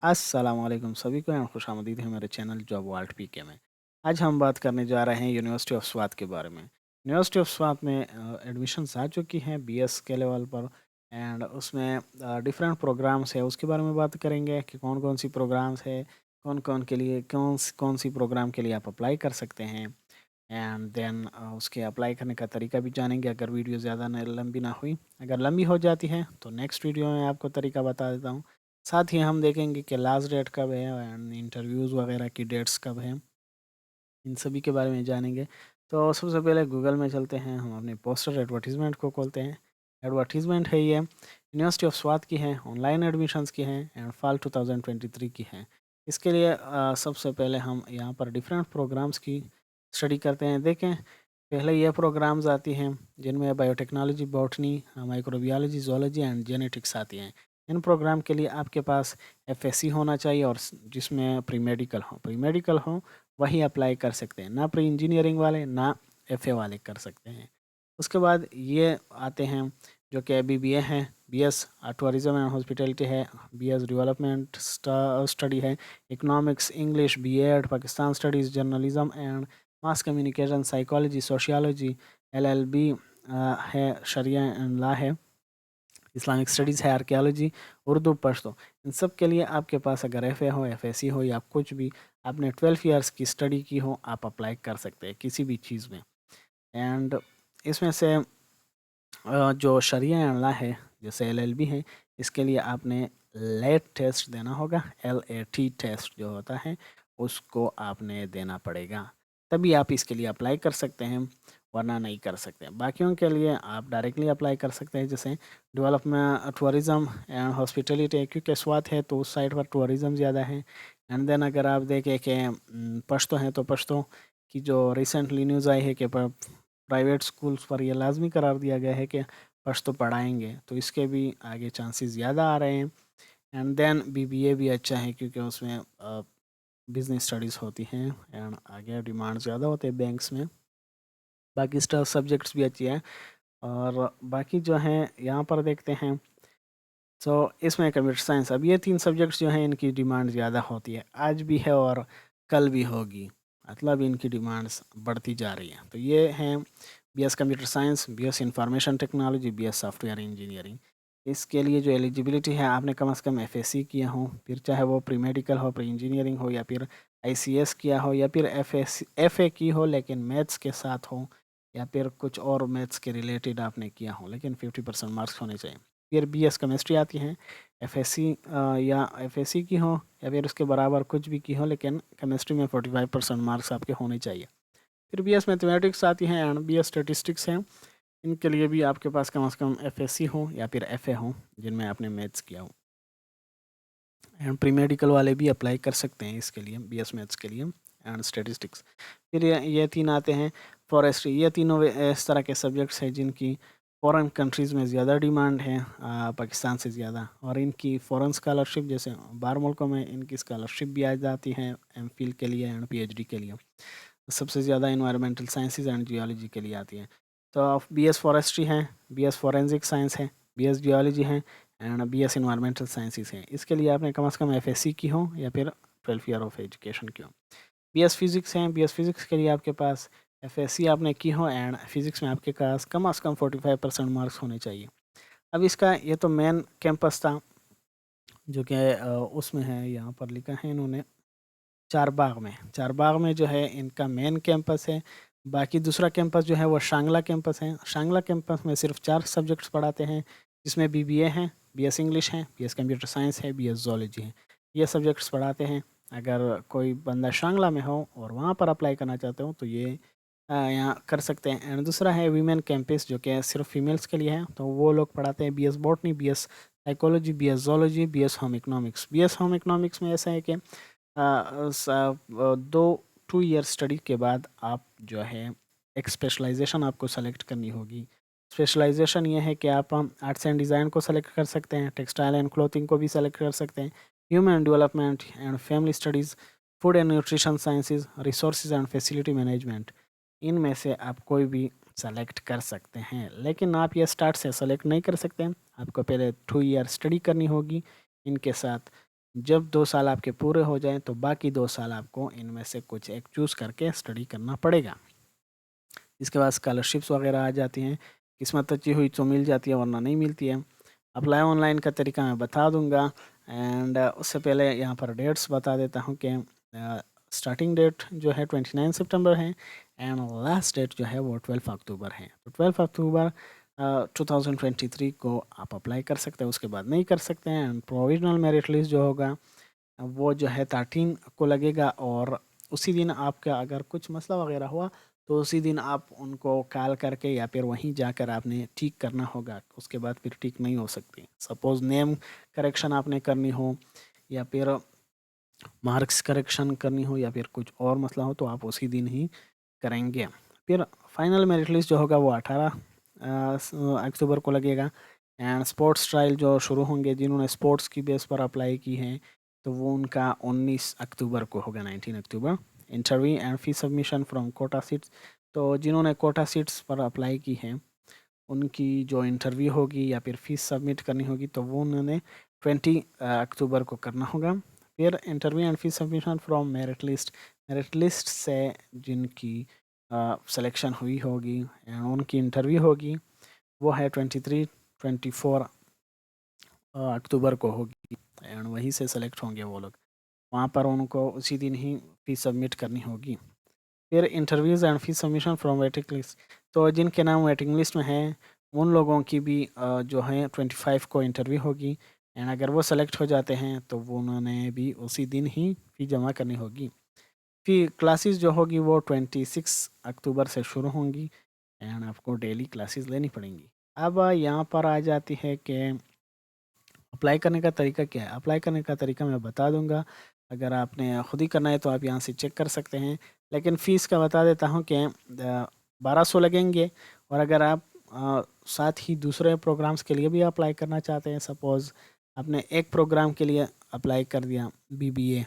अस्सलामुअलैकुम सभी को एंड खुशामदीद है मेरे चैनल जॉब वर्ल्ड पीके में। आज हम बात करने जा रहे हैं यूनिवर्सिटी ऑफ स्वात के बारे में। यूनिवर्सिटी ऑफ स्वात में एडमिशन्स आ चुकी हैं बीएस के लेवल पर एंड उसमें डिफरेंट प्रोग्राम्स है उसके बारे में बात करेंगे कि कौन कौन सी प्रोग्राम्स है, कौन कौन के लिए कौन सी प्रोग्राम के लिए आप अप्लाई कर सकते हैं। एंड देन उसके अप्लाई करने का तरीका भी जानेंगे अगर वीडियो ज़्यादा लंबी ना हुई। अगर लंबी हो जाती है तो नेक्स्ट वीडियो में आपको तरीका बता देता हूँ। साथ ही हम देखेंगे कि लास्ट डेट कब है एंड इंटरव्यूज़ वगैरह की डेट्स कब हैं, इन सभी के बारे में जानेंगे। तो सबसे पहले गूगल में चलते हैं, हम अपने पोस्टर एडवर्टीज़मेंट को खोलते हैं। एडवर्टीज़मेंट है ये, यूनिवर्सिटी ऑफ स्वात की है, ऑनलाइन एडमिशन्स की है एंड फाल 2023 की है। इसके लिए सबसे पहले हम यहाँ पर डिफरेंट प्रोग्राम्स की स्टडी करते हैं। देखें, पहले ये प्रोग्राम्स आती हैं जिनमें biotechnology, botany, microbiology, zoology and genetics आती हैं। इन प्रोग्राम के लिए आपके पास एफएससी होना चाहिए और जिसमें प्री मेडिकल हो वही अप्लाई कर सकते हैं, ना प्री इंजीनियरिंग वाले ना एफए वाले कर सकते हैं। उसके बाद ये आते हैं जो कि बीबीए हैं, बीएस टूरिज्म एंड हॉस्पिटैलिटी है, बीएस डेवलपमेंट स्टडी है, economics, English, BEd, Pakistan studies, journalism and mass communication, psychology, sociology, LLB है, शरिया एंड लॉ है, इस्लामिक स्टडीज़ है, आर्कियोलॉजी, उर्दू, पश्तो। इन सब के लिए आपके पास अगर एफए हो, एफएससी हो या कुछ भी आपने 12 ईयर्स की स्टडी की हो, आप अप्लाई कर सकते हैं किसी भी चीज़ में। एंड इसमें से जो शरिया एंड लॉ है जैसे एलएलबी है, इसके लिए आपने लेट टेस्ट देना होगा, एलएटी टेस्ट जो होता है उसको आपने देना पड़ेगा, तभी आप इसके लिए अप्लाई कर सकते हैं, वरना नहीं कर सकते। बाकियों के लिए आप डायरेक्टली अप्लाई कर सकते हैं, जैसे डेवलपमेंट, टूरिज़्म एंड हॉस्पिटलिटी, क्योंकि स्वात है तो उस साइड पर टूरिज़्म ज़्यादा है। एंड देन अगर आप देखें कि पश्तो हैं तो पश्तो की जो रिसेंटली न्यूज़ आई है कि प्राइवेट स्कूल्स पर यह लाजमी करार दिया गया है कि पश्तो पढ़ाएंगे, तो इसके भी आगे चांसेस ज़्यादा आ रहे हैं। एंड देन बीबीए भी अच्छा है क्योंकि उसमें बिजनेस स्टडीज़ होती हैं एंड आगे डिमांड ज़्यादा होते हैं बैंक्स में। बाकी स्टाफ सब्जेक्ट्स भी अच्छी हैं और बाकी जो हैं यहाँ पर देखते हैं, सो इसमें कंप्यूटर साइंस, अब ये 3 सब्जेक्ट्स जो हैं इनकी डिमांड ज़्यादा होती है, आज भी है और कल भी होगी, मतलब इनकी डिमांड्स बढ़ती जा रही हैं। तो ये हैं BS computer science, BS information technology, BS software engineering. इसके लिए जो एलिजिबिलिटी है, आपने कम से कम एफएससी किया हो, फिर चाहे वो प्री मेडिकल हो, प्री इंजीनियरिंग हो, या फिर आईसीएस किया हो, या फिर एफए की हो लेकिन मैथ्स के साथ हो, या फिर कुछ और मैथ्स के रिलेटेड आपने किया हो, लेकिन 50% मार्क्स होने चाहिए। फिर बीएस केमिस्ट्री आती है, एफएससी या एफएससी की हो या फिर उसके बराबर कुछ भी की हो, लेकिन केमिस्ट्री में 45% मार्क्स आपके होने चाहिए। फिर बीएस मैथमेटिक्स आती हैं एंड बीएस स्टेटिस्टिक्स हैं, इनके लिए भी आपके पास कम से कम एफएससी हो या फिर एफए हो जिनमें आपने मैथ्स किया हो। एंड प्री मेडिकल वाले भी अप्लाई कर सकते हैं इसके लिए, बीएस मैथ्स के लिए एंड स्टेटिस्टिक्स। फिर ये 3 आते हैं, फॉरेस्ट्री। ये तीनों इस तरह के सब्जेक्ट्स हैं जिनकी फ़ॉरेन कंट्रीज़ में ज़्यादा डिमांड है, पाकिस्तान से ज़्यादा, और इनकी फ़ॉरेन स्कॉलरशिप, जैसे बाहर मुल्कों में इनकी स्कॉलरशिप भी आ जाती है एमफिल के लिए एंड पीएचडी के लिए। सबसे ज़्यादा एनवायरमेंटल साइंसेज एंड जियोलॉजी के लिए आती है। तो बीएस फॉरेस्ट्री है, बीएस फॉरेंसिक साइंस है, बीएस जियोलॉजी है एंड बीएस एनवायरमेंटल साइंसेज है। इसके लिए आपने कम से कम एफएससी की हो या फिर 12 ईयर ऑफ एजुकेशन की हो। बीएस फिज़िक्स है, बीएस फिज़िक्स के लिए आपके पास एफएससी आपने की हो एंड फिज़िक्स में आपके पास कम से कम 45% मार्क्स होने चाहिए। अब इसका ये तो मेन कैंपस था जो कि उसमें है, यहाँ पर लिखा है इन्होंने चारबाग में जो है इनका मेन कैंपस है। बाकी दूसरा कैंपस जो है वो शांगला कैंपस है। शांगला कैंपस में सिर्फ 4 सब्जेक्ट्स पढ़ाते हैं, जिसमें बीबीए है, बीएस इंग्लिश है, बीएस कंप्यूटर साइंस है, बीएस ज़ूलॉजी है। ये सब्जेक्ट्स पढ़ाते हैं। अगर कोई बंदा शांगला में हो और वहाँ पर अप्लाई करना चाहते हो तो ये यहाँ कर सकते हैं। एंड दूसरा है वीमेन कैंपस जो कि सिर्फ फीमेल्स के लिए है, तो वो लोग पढ़ाते हैं BS botany, BS psychology, BS zoology, BS home economics. BS home economics में ऐसा है कि दो 2 ईयर स्टडी के बाद आप जो है एक स्पेशलाइजेशन आपको सेलेक्ट करनी होगी। स्पेशलाइजेशन ये है कि आप आर्ट्स एंड डिज़ाइन को सेलेक्ट कर सकते हैं, टेक्सटाइल एंड क्लोथिंग को भी सेलेक्ट कर सकते हैं, human development and family studies, food and nutrition sciences, resources and facility management, इनमें से आप कोई भी सेलेक्ट कर सकते हैं। लेकिन आप ये स्टार्ट से सेलेक्ट नहीं कर सकते हैं, आपको पहले 2 ईयर स्टडी करनी होगी इनके साथ। जब 2 साल आपके पूरे हो जाएँ तो बाकी 2 साल आपको इनमें से कुछ एक चूज़ करके स्टडी करना पड़ेगा। इसके बाद स्कॉलरशिप्स वगैरह आ जाती हैं, किस्मत अच्छी हुई तो मिल जाती है वरना नहीं मिलती है। अप्लाई ऑनलाइन का तरीका मैं बता दूँगा एंड उससे पहले यहाँ पर डेट्स बता देता हूँ कि स्टार्टिंग डेट जो है 29 सितंबर है एंड लास्ट डेट जो है वो 12 अक्टूबर है। तो 12 अक्टूबर 2023 को आप अप्लाई कर सकते हैं, उसके बाद नहीं कर सकते हैं। एंड प्रोविजनल मेरिट लिस्ट जो होगा वो जो है 13 को लगेगा और उसी दिन आपका अगर कुछ मसला वगैरह हुआ तो उसी दिन आप उनको कॉल करके या फिर वहीं जाकर आपने ठीक करना होगा, उसके बाद फिर ठीक नहीं हो सकती। सपोज़ नेम करेक्शन आपने करनी हो या फिर मार्क्स करेक्शन करनी हो या फिर कुछ और मसला हो तो आप उसी दिन ही करेंगे। फिर फाइनल मेरिट लिस्ट जो होगा वो 18 अक्टूबर को लगेगा एंड स्पोर्ट्स ट्रायल जो शुरू होंगे जिन्होंने स्पोर्ट्स की बेस पर अप्लाई की हैं तो वो उनका 19 अक्टूबर को होगा, 19 अक्टूबर। Interview and fee submission from quota seats, तो जिन्होंने कोटा सीट्स पर अप्लाई की हैं उनकी जो इंटरव्यू होगी या फिर फीस सबमिट करनी होगी तो वो उन्होंने 20 अक्टूबर को करना होगा। फिर interview and fees submission from merit list से जिनकी सिलेक्शन हुई होगी एंड उनकी इंटरव्यू होगी वो है 24 अक्टूबर को होगी एंड वहीं से सेलेक्ट होंगे वो लोग। वहाँ पर उनको उसी दिन ही फीस सबमिट करनी होगी। फिर interviews and fees submission from waiting list, तो जिनके नाम वेटिंग लिस्ट में हैं उन लोगों की भी जो है 25 को इंटरव्यू होगी एंड अगर वो सेलेक्ट हो जाते हैं तो वो उन्होंने भी उसी दिन ही फ़ी जमा करनी होगी। फिर क्लासेस जो होगी वो 26 अक्टूबर से शुरू होंगी एंड आपको डेली क्लासेस लेनी पड़ेंगी। अब यहाँ पर आ जाती है कि अप्लाई करने का तरीका क्या है? अप्लाई करने का तरीका मैं बता दूँगा। अगर आपने खुद ही करना है तो आप यहाँ से चेक कर सकते हैं। लेकिन फ़ीस का बता देता हूँ कि 1200 लगेंगे और अगर आप साथ ही दूसरे प्रोग्राम्स के लिए भी अप्लाई करना चाहते हैं, सपोज़ आपने एक प्रोग्राम के लिए अप्लाई कर दिया बीबीए,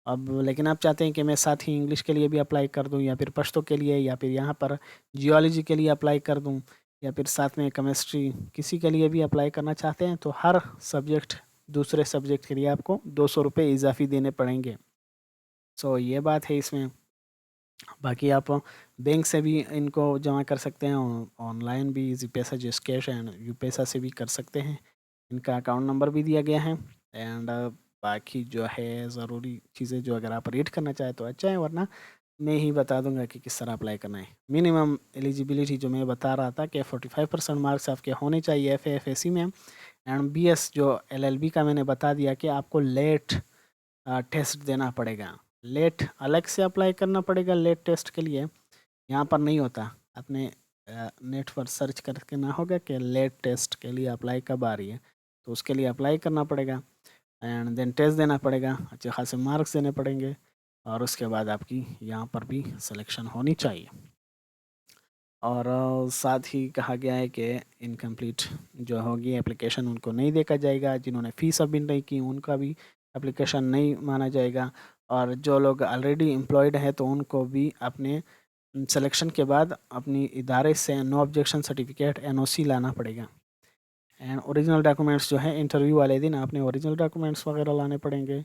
अब लेकिन आप चाहते हैं कि मैं साथ ही इंग्लिश के लिए भी अप्लाई कर दूँ या फिर पश्तो के लिए या फिर यहाँ पर जियोलॉजी के लिए अप्लाई कर दूँ या फिर साथ में केमिस्ट्री किसी के लिए भी अप्लाई करना चाहते हैं तो हर सब्जेक्ट दूसरे सब्जेक्ट के लिए आपको 200 रुपये इजाफ़ी देने पड़ेंगे। सो ये बात है इसमें। बाकी आप बैंक से भी इनको जमा कर सकते हैं, ऑनलाइन भी जी पैसा जिस कैश एंड यू पैसा से भी कर सकते हैं। इनका अकाउंट नंबर भी दिया गया है एंड बाकी जो है ज़रूरी चीज़ें जो अगर आप रीड करना चाहें तो अच्छा है, वरना मैं ही बता दूंगा कि किस तरह अप्लाई करना है। मिनिमम एलिजिबिलिटी जो मैं बता रहा था कि 45% मार्क्स आपके होने चाहिए एफ में एंड बीएस जो एलएलबी का मैंने बता दिया कि आपको लेट टेस्ट देना पड़ेगा। लेट अलग से अप्लाई करना पड़ेगा लेट टेस्ट के लिए, यहाँ पर नहीं होता। आपने नेट पर सर्च करके ना होगा कि लेट टेस्ट के लिए अप्लाई कब आ रही है, तो उसके लिए अप्लाई करना पड़ेगा एंड देन टेस्ट देना पड़ेगा, अच्छे खासे मार्क्स देने पड़ेंगे और उसके बाद आपकी यहाँ पर भी सिलेक्शन होनी चाहिए। और साथ ही कहा गया है कि इनकम्प्लीट जो होगी एप्लीकेशन उनको नहीं देखा जाएगा, जिन्होंने फ़ीस सबमिट नहीं की उनका भी एप्लीकेशन नहीं माना जाएगा और जो लोग ऑलरेडी एम्प्लॉयड हैं तो उनको भी अपने सिलेक्शन के बाद अपनी इदारे से नो ऑब्जेक्शन सर्टिफिकेट एनओसी लाना पड़ेगा एंड ओरिजिनल डॉक्यूमेंट्स जो है इंटरव्यू वाले दिन आपने ओरिजिनल डॉक्यूमेंट्स वगैरह लाने पड़ेंगे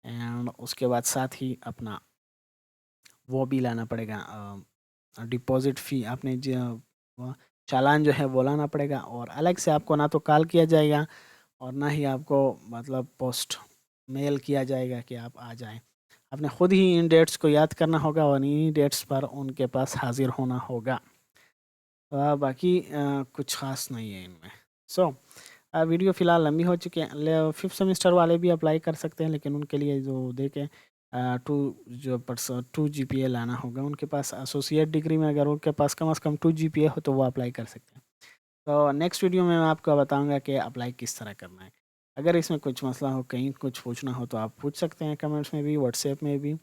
एंड उसके बाद साथ ही अपना वो भी लाना पड़ेगा, डिपॉज़िट फ़ी आपने चालान जो है वो लाना पड़ेगा और अलग से आपको ना तो कॉल किया जाएगा और ना ही आपको मतलब पोस्ट मेल किया जाएगा कि आप आ जाएँ। आपने खुद ही इन डेट्स को याद करना होगा और इन्हीं डेट्स पर उनके पास हाज़िर होना होगा। बाकी कुछ ख़ास नहीं है इनमें। सो वीडियो फ़िलहाल लंबी हो चुकी है। ल 5th सेमेस्टर वाले भी अप्लाई कर सकते हैं लेकिन उनके लिए जो देखें 2 जो पर्स 2 जीपीए लाना होगा उनके पास। एसोसिएट डिग्री में अगर उनके पास कम से कम 2 जीपीए हो तो वो अप्लाई कर सकते हैं। तो नेक्स्ट वीडियो में मैं आपको बताऊँगा कि अप्लाई किस तरह करना है। अगर इसमें कुछ मसला हो, कहीं कुछ पूछना हो तो आप पूछ सकते हैं कमेंट्स में भी, व्हाट्सएप में भी।